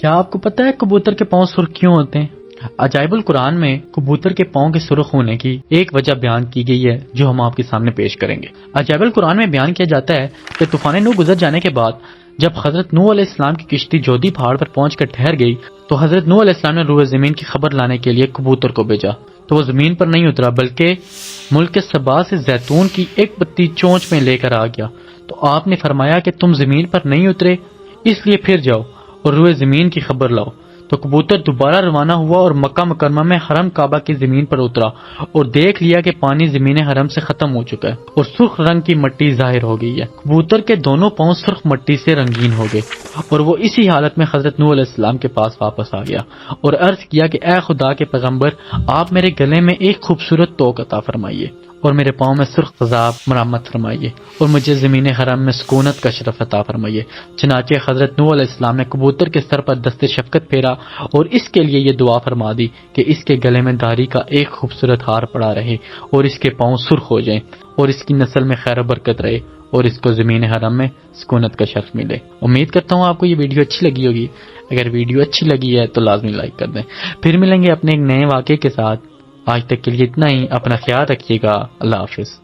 کیا آپ کو پتا ہے کبوتر کے پاؤں سرخ کیوں ہوتے ہیں؟ عجائب القرآن میں کبوتر کے پاؤں کے سرخ ہونے کی ایک وجہ بیان کی گئی ہے جو ہم آپ کے سامنے پیش کریں گے۔ عجائب القرآن میں بیان کیا جاتا ہے کہ طوفان نوح گزر جانے کے بعد جب حضرت نوح علیہ السلام کی کشتی جودی پہاڑ پر پہنچ کر ٹھہر گئی تو حضرت نوح علیہ السلام نے روح زمین کی خبر لانے کے لیے کبوتر کو بھیجا، تو وہ زمین پر نہیں اترا بلکہ ملک سبا سے زیتون کی ایک پتی چونچ میں لے کر آ گیا۔ تو آپ نے فرمایا کہ تم زمین پر نہیں اترے، اس لیے پھر جاؤ اور روح زمین کی خبر لاؤ۔ تو کبوتر دوبارہ روانہ ہوا اور مکہ مکرمہ میں حرم کعبہ کی زمین پر اترا اور دیکھ لیا کہ پانی زمین حرم سے ختم ہو چکا ہے اور سرخ رنگ کی مٹی ظاہر ہو گئی ہے۔ کبوتر کے دونوں پاؤں سرخ مٹی سے رنگین ہو گئے اور وہ اسی حالت میں حضرت نوح علیہ السلام کے پاس واپس آ گیا اور عرض کیا کہ اے خدا کے پیغمبر، آپ میرے گلے میں ایک خوبصورت توق عطا فرمائیے اور میرے پاؤں میں سرخ تذاب مرمت فرمائیے اور مجھے زمین حرم میں سکونت کا شرف عطا فرمائیے۔ چنانچہ حضرت نوح علیہ السلام نے کبوتر کے سر پر دست شفقت پھیرا اور اس کے لیے یہ دعا فرما دی کہ اس کے گلے میں داری کا ایک خوبصورت ہار پڑا رہے اور اس کے پاؤں سرخ ہو جائیں اور اس کی نسل میں خیر و برکت رہے اور اس کو زمین حرم میں سکونت کا شرف ملے۔ امید کرتا ہوں آپ کو یہ ویڈیو اچھی لگی ہوگی۔ اگر ویڈیو اچھی لگی ہے تو لازمی لائک کر دیں۔ پھر ملیں گے اپنے ایک نئے واقعے کے ساتھ۔ آج تک کے لیے اتنا ہی، اپنا خیال رکھیے گا۔ اللہ حافظ۔